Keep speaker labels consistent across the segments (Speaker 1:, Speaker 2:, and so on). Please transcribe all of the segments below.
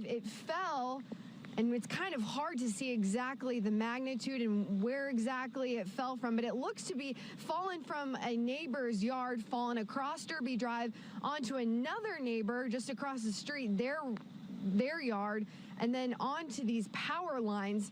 Speaker 1: Drive, it fell, and it's kind of hard to see exactly the magnitude and where exactly it fell from, but it looks to be fallen from a neighbor's yard, fallen across Derby Drive onto another neighbor just across the street, their yard, and then onto these power lines.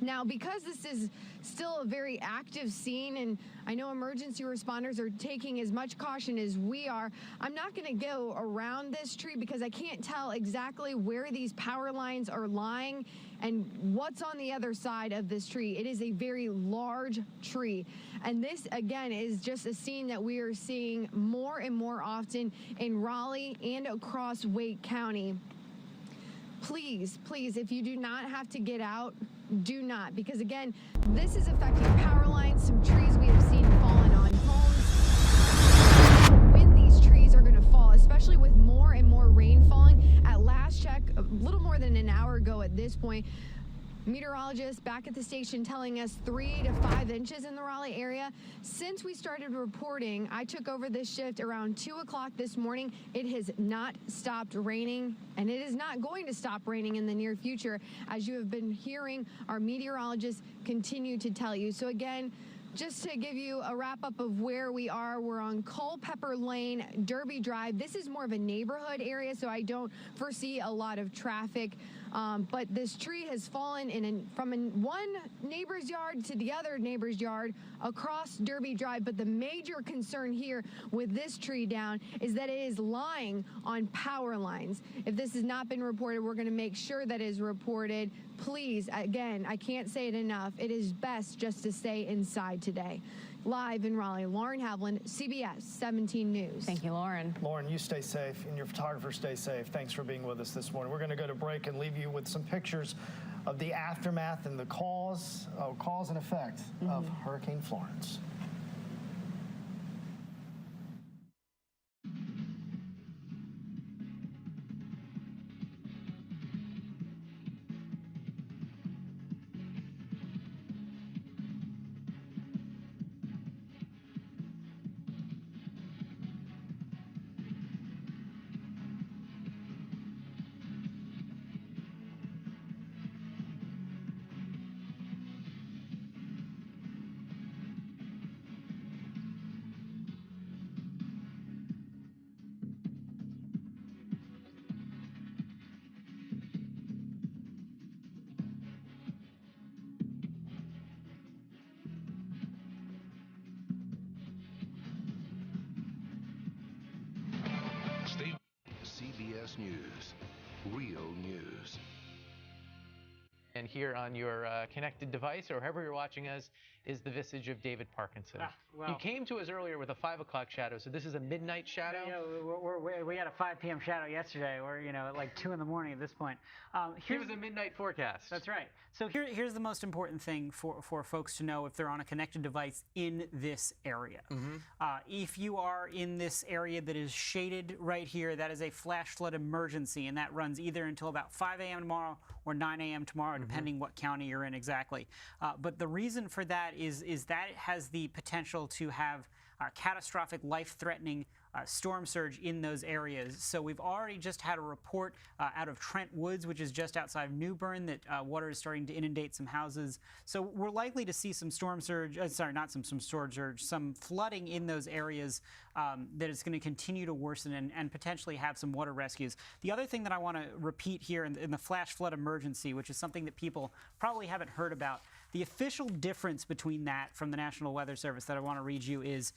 Speaker 1: Now, because this is still a very active scene, and I know emergency responders are taking as much caution as we are, I'm not going to go around this tree because I can't tell exactly where these power lines are lying and what's on the other side of this tree. It is a very large tree. And this, again, is just a scene that we are seeing more and more often in Raleigh and across Wake County. Please, if you do not have to get out, do not, because again, this is affecting power lines, some trees we have seen fallen on homes. When these trees are going to fall, especially with more and more rain falling. At last check, a little more than an hour ago at this point, meteorologists back at the station telling us 3 to 5 inches in the Raleigh area. Since we started reporting, I took over this shift around 2 o'clock this morning. It has not stopped raining, and it is not going to stop raining in the near future, as you have been hearing our meteorologists continue to tell you. So again, just to give you a wrap up of where we are, we're on Culpeper Lane, Derby Drive. This is more of a neighborhood area, so I don't foresee a lot of traffic. But this tree has fallen from one neighbor's yard to the other neighbor's yard across Derby Drive. But the major concern here with this tree down is that it is lying on power lines. If this has not been reported, we're going to make sure that is reported. Please, again, I can't say it enough. It is best just to stay inside today. Live in Raleigh, Lauren Havland, CBS 17 News.
Speaker 2: Thank you, Lauren.
Speaker 3: Lauren, you stay safe, and your photographer stay safe. Thanks for being with us this morning. We're going to go to break and leave you with some pictures of the aftermath and the cause and effect of Hurricane Florence.
Speaker 4: CBS News, real news.
Speaker 5: And here on your connected device, or however you're watching us, is the visage of David Parkinson.
Speaker 6: Well,
Speaker 5: he came to us earlier with a 5 o'clock shadow, so this is a midnight shadow?
Speaker 6: Yeah, we had a 5 p.m. shadow yesterday. We're, at like 2 in the morning at this point.
Speaker 5: Here's a midnight forecast.
Speaker 6: That's right. So here's the most important thing for folks to know if they're on a connected device in this area. If you are in this area that is shaded right here, that is a flash flood emergency, and that runs either until about 5 a.m. tomorrow or 9 a.m. tomorrow, depending what county you're in exactly. But the reason for that is that it has the potential to have catastrophic, life-threatening storm surge in those areas. So we've already just had a report out of Trent Woods, which is just outside of New Bern, that water is starting to inundate some houses. So we're likely to see some storm surge, some storm surge, some flooding in those areas that is going to continue to worsen and potentially have some water rescues. The other thing that I want to repeat here in the flash flood emergency, which is something that people probably haven't heard about, the official difference between that from the National Weather Service that I want to read you is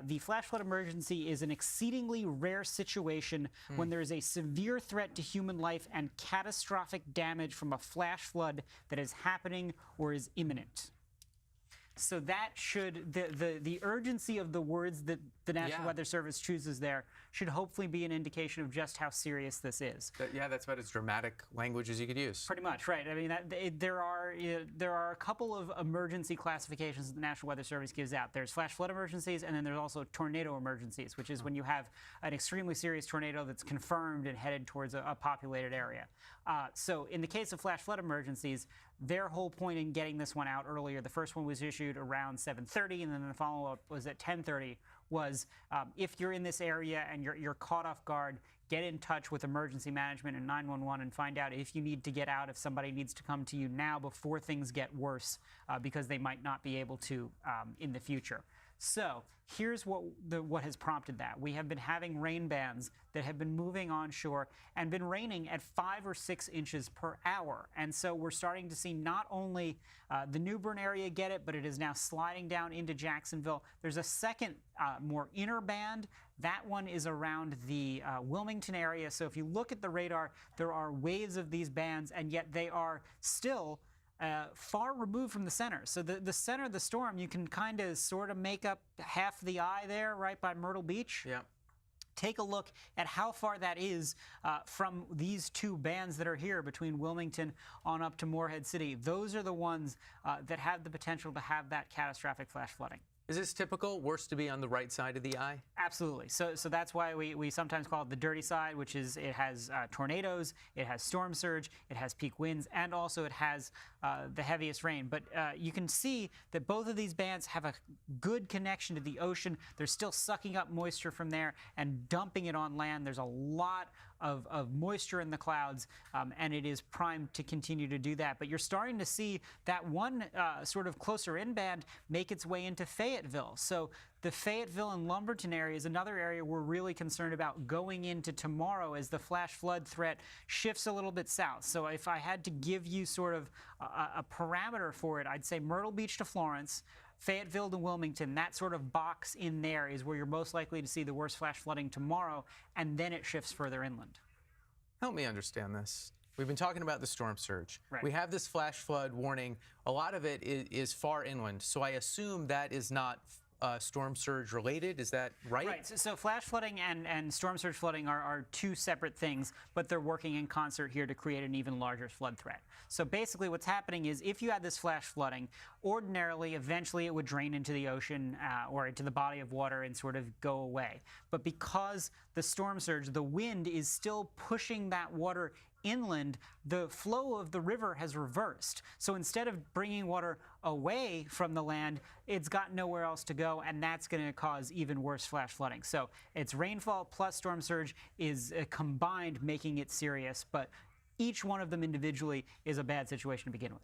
Speaker 6: the flash flood emergency is an exceedingly rare situation when there is a severe threat to human life and catastrophic damage from a flash flood that is happening or is imminent. So that should, the urgency of the words that the National Weather Service chooses there should hopefully be an indication of just how serious this is.
Speaker 7: That's about as dramatic language as you could use.
Speaker 6: Pretty much, right. I mean, there are a couple of emergency classifications that the National Weather Service gives out. There's flash flood emergencies, and then there's also tornado emergencies, which is when you have an extremely serious tornado that's confirmed and headed towards a populated area. So in the case of flash flood emergencies, their whole point in getting this one out earlier, the first one was issued around 7:30, and then the follow-up was at 10:30, was if you're in this area and you're caught off guard, get in touch with emergency management and 911 and find out if you need to get out, if somebody needs to come to you now before things get worse, because they might not be able to in the future. So here's what has prompted that. We have been having rain bands that have been moving onshore and been raining at 5 or 6 inches per hour. And so we're starting to see not only the New Bern area get it, but it is now sliding down into Jacksonville. There's a second, more inner band. That one is around the Wilmington area. So if you look at the radar, there are waves of these bands, and yet they are still far removed from the center. So the center of the storm, you can kind of sort of make up half the eye there, right by Myrtle Beach.
Speaker 7: Yeah.
Speaker 6: Take a look at how far that is from these two bands that are here between Wilmington on up to Morehead City. Those are the ones that have the potential to have that catastrophic flash flooding.
Speaker 7: Is this typical? Worse to be on the right side of the eye?
Speaker 6: Absolutely. So that's why we sometimes call it the dirty side, which is it has tornadoes, it has storm surge, it has peak winds, and also it has the heaviest rain. But you can see that both of these bands have a good connection to the ocean. They're still sucking up moisture from there and dumping it on land. There's a lot of moisture in the clouds, and it is primed to continue to do that. But you're starting to see that one sort of closer in band make its way into Fayetteville. So the Fayetteville and Lumberton area is another area we're really concerned about going into tomorrow as the flash flood threat shifts a little bit south. So if I had to give you sort of a parameter for it, I'd say Myrtle Beach to Florence, Fayetteville to Wilmington, that sort of box in there is where you're most likely to see the worst flash flooding tomorrow, and then it shifts further inland.
Speaker 7: Help me understand this. We've been talking about the storm surge.
Speaker 6: Right.
Speaker 7: We have this flash flood warning. A lot of it is far inland, so I assume that is not storm surge related. Is that right?
Speaker 6: Right. So flash flooding and storm surge flooding are two separate things, but they're working in concert here to create an even larger flood threat. So basically what's happening is if you had this flash flooding, ordinarily, eventually it would drain into the ocean or into the body of water and sort of go away. But because the storm surge, the wind is still pushing that water inland, the flow of the river has reversed. So instead of bringing water away from the land, it's got nowhere else to go, and that's going to cause even worse flash flooding. So it's rainfall plus storm surge is combined, making it serious, but each one of them individually is a bad situation to begin with.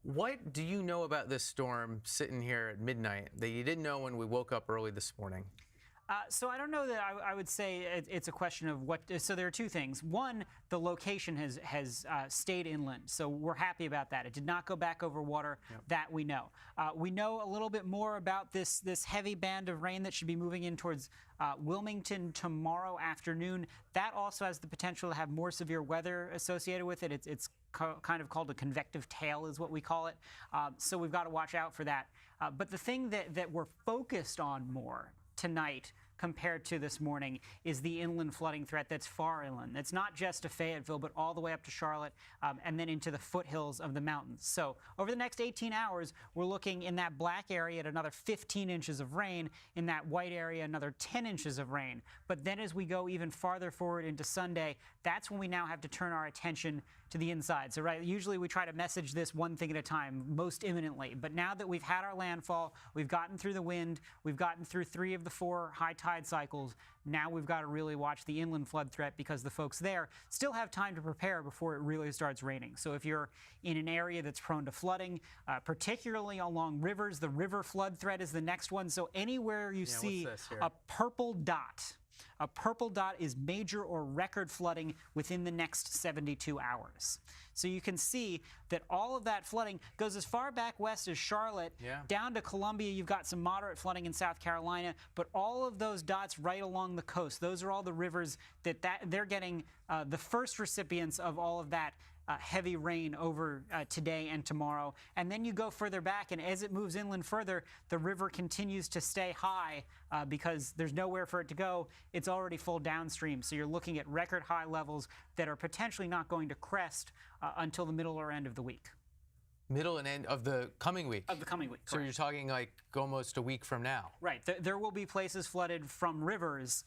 Speaker 7: What do you know about this storm sitting here at midnight that you didn't know when we woke up early this morning?
Speaker 6: So I don't know that I would say it's a question of what. So there are two things. One, the location has stayed inland, so we're happy about that. It did not go back over water. Yep. That we know. We know a little bit more about this heavy band of rain that should be moving in towards Wilmington tomorrow afternoon. That also has the potential to have more severe weather associated with it. It's kind of called a convective tail is what we call it. So we've got to watch out for that. But the thing that we're focused on more tonight compared to this morning is the inland flooding threat that's far inland. It's not just to Fayetteville, but all the way up to Charlotte and then into the foothills of the mountains. So over the next 18 hours, we're looking in that black area at another 15 inches of rain, in that white area another 10 inches of rain. But then as we go even farther forward into Sunday, that's when we now have to turn our attention to the inside. So usually we try to message this one thing at a time, most imminently. But now that we've had our landfall, we've gotten through the wind, we've gotten through 3 of the 4 high tide cycles, now we've got to really watch the inland flood threat because the folks there still have time to prepare before it really starts raining. So if you're in an area that's prone to flooding, particularly along rivers, the river flood threat is the next one. So anywhere you see a purple dot, a purple dot is major or record flooding within the next 72 hours. So you can see that all of that flooding goes as far back west as Charlotte, down to Columbia. You've got some moderate flooding in South Carolina, but all of those dots right along the coast, those are all the rivers that they're getting the first recipients of all of that heavy rain over today and tomorrow. And then you go further back, and as it moves inland further, the river continues to stay high because there's nowhere for it to go. It's already full downstream. So you're looking at record high levels that are potentially not going to crest until the middle or end of the week.
Speaker 7: Middle and end of the coming week?
Speaker 6: Of the coming week,
Speaker 7: So you're talking like almost a week from now?
Speaker 6: Right. There will be places flooded from rivers.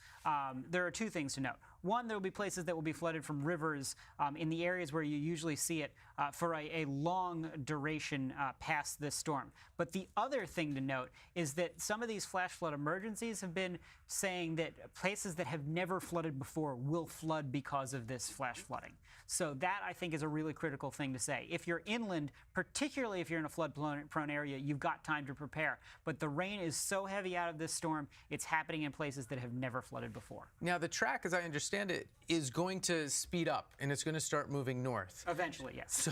Speaker 6: There are 2 things to note. One, there will be places that will be flooded from rivers in the areas where you usually see it for a long duration past this storm. But the other thing to note is that some of these flash flood emergencies have been saying that places that have never flooded before will flood because of this flash flooding. So that, I think, is a really critical thing to say. If you're inland, particularly if you're in a flood-prone area, you've got time to prepare. But the rain is so heavy out of this storm, it's happening in places that have never flooded before.
Speaker 7: Now, the track, as I understand it, is going to speed up, and it's going to start moving north.
Speaker 6: Eventually, yes.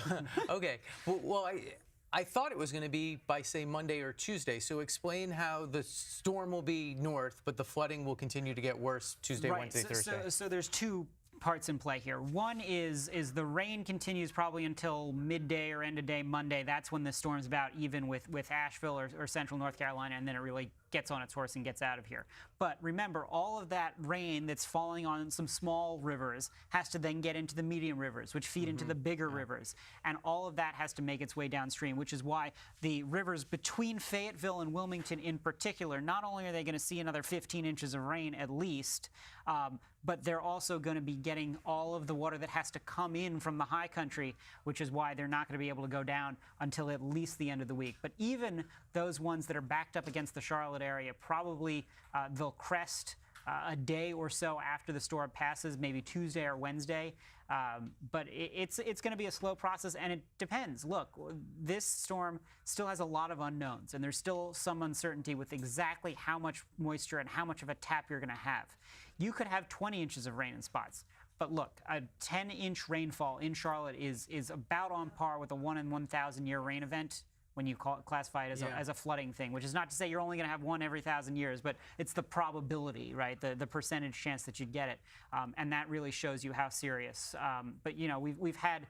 Speaker 7: Okay. Well, I thought it was going to be by, say, Monday or Tuesday. So explain how the storm will be north, but the flooding will continue to get worse Tuesday, Wednesday, Thursday.
Speaker 6: So there's two parts in play here. One is the rain continues probably until midday or end of day Monday. That's when the storm's about even with Asheville or central North Carolina, and then it really gets on its horse and gets out of here. But remember, all of that rain that's falling on some small rivers has to then get into the medium rivers, which feed into the bigger rivers. And all of that has to make its way downstream, which is why the rivers between Fayetteville and Wilmington in particular, not only are they going to see another 15 inches of rain at least, but they're also going to be getting all of the water that has to come in from the high country, which is why they're not going to be able to go down until at least the end of the week. But even those ones that are backed up against the Charlotte area, probably they'll crest a day or so after the storm passes, maybe Tuesday or Wednesday. But it's going to be a slow process, and it depends. Look, this storm still has a lot of unknowns, and there's still some uncertainty with exactly how much moisture and how much of a tap you're going to have. You could have 20 inches of rain in spots. But look, a 10-inch rainfall in Charlotte is about on par with a 1 in 1,000 year rain event when you classify it as a flooding thing, which is not to say you're only going to have one every 1,000 years, but it's the probability, right? The percentage chance that you'd get it, and that really shows you how serious. But you know, we've had